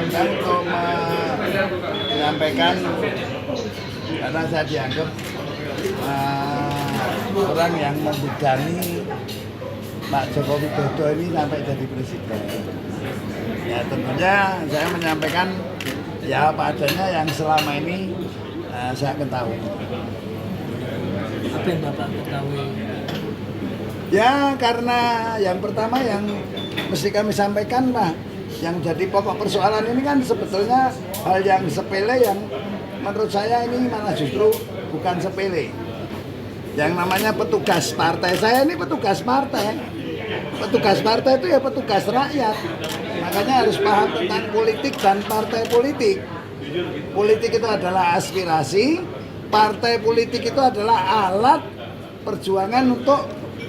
undang untuk menyampaikan karena saya dianggap orang yang membidangi Pak Joko Widodo ini sampai jadi presiden. Ya tentunya saya menyampaikan ya apa adanya yang selama ini saya ketahui. Apa yang Bapak ketahui? Ya karena yang pertama yang mesti kami sampaikan Pak, yang jadi pokok persoalan ini kan sebetulnya hal yang sepele yang menurut saya ini malah justru bukan sepele. Yang namanya petugas partai, saya ini petugas partai. Petugas partai itu ya petugas rakyat. Makanya harus paham tentang politik dan partai politik. Politik itu adalah aspirasi, partai politik itu adalah alat perjuangan untuk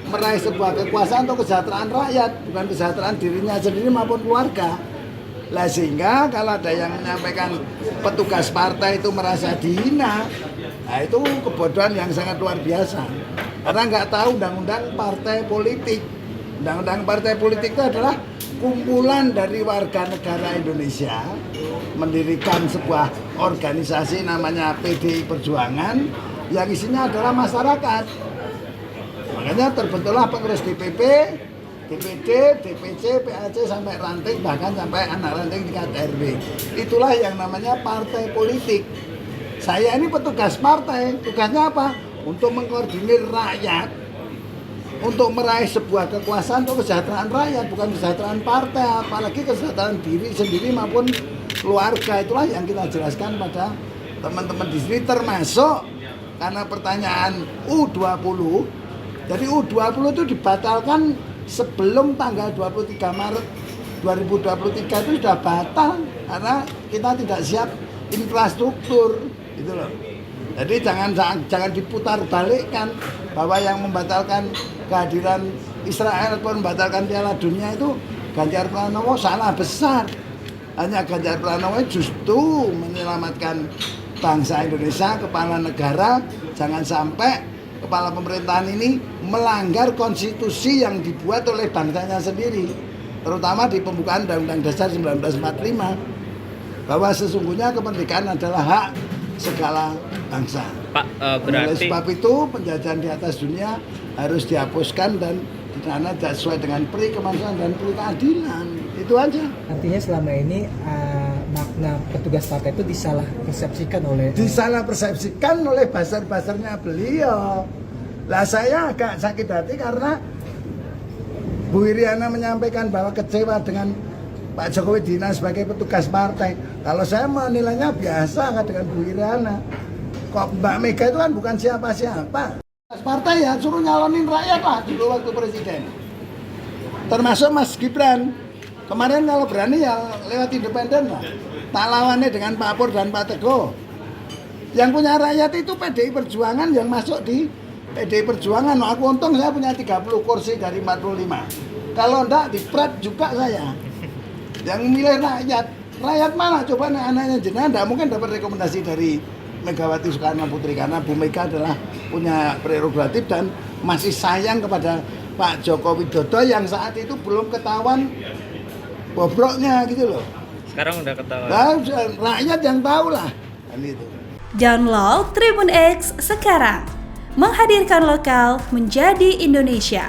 meraih sebuah kekuasaan untuk kesejahteraan rakyat, bukan kesejahteraan dirinya sendiri maupun keluarga. Lah sehingga kalau ada yang menyampaikan petugas partai itu merasa dihina, nah itu kebodohan yang sangat luar biasa. Karena nggak tahu undang-undang partai politik. Undang-undang partai politik itu adalah kumpulan dari warga negara Indonesia mendirikan sebuah organisasi namanya PDI Perjuangan yang isinya adalah masyarakat. Makanya terbentuklah pengurus DPP, DPD, DPC, PAC sampai ranting, bahkan sampai anak ranting di RW. Itulah yang namanya partai politik. Saya ini petugas partai, tugasnya apa? Untuk mengkoordinir rakyat, untuk meraih sebuah kekuasaan untuk kesejahteraan rakyat, bukan kesejahteraan partai, apalagi kesejahteraan diri sendiri maupun keluarga. Itulah yang kita jelaskan pada teman-teman di sini, termasuk karena pertanyaan U20. Jadi U20 itu dibatalkan sebelum tanggal 23 Maret 2023 itu sudah batal karena kita tidak siap infrastruktur gitu loh. Jadi jangan diputar balikkan bahwa yang membatalkan kehadiran Israel atau membatalkan Piala Dunia itu Ganjar Pranowo, salah besar. Hanya Ganjar Pranowo justru menyelamatkan bangsa Indonesia, kepala negara. Jangan sampai kepala pemerintahan ini melanggar konstitusi yang dibuat oleh bangsanya sendiri, terutama di pembukaan Undang-Undang Dasar 1945 bahwa sesungguhnya kemerdekaan adalah hak segala bangsa. Pak, berarti oleh sebab itu penjajahan di atas dunia harus dihapuskan dan karena tidak sesuai dengan peri kemanusiaan dan peri keadilan. Itu aja. Artinya selama ini makna petugas partai itu disalah persepsikan oleh buzzer-buzzernya beliau. Lah saya agak sakit hati karena Bu Iriana menyampaikan bahwa kecewa dengan Pak Jokowi Dina sebagai petugas partai. Kalau saya menilainya biasa dengan Bu Iriana. Kok Mbak Mega itu kan bukan siapa-siapa. Partai ya suruh nyalonin rakyat lah dulu waktu presiden. Termasuk Mas Gibran. Kemarin kalau berani ya lewat independen lah. Tak lawannya dengan Pak Pur dan Pak Teguh. Yang punya rakyat itu PDI Perjuangan yang masuk di PDI Perjuangan. Aku untung saya punya 30 kursi dari 45. Kalau enggak dipret juga saya. Yang milih rakyat. Rakyat mana? Coba anaknya jenengan enggak mungkin dapat rekomendasi dari Megawati Soekarno Putri karena Bu Mega adalah punya prerogatif dan masih sayang kepada Pak Joko Widodo yang saat itu belum ketahuan bobroknya gitu loh. sekarang udah ketahuan. Nah, rakyat yang tahu lah kan itu. Download Tribun X sekarang, menghadirkan lokal menjadi Indonesia.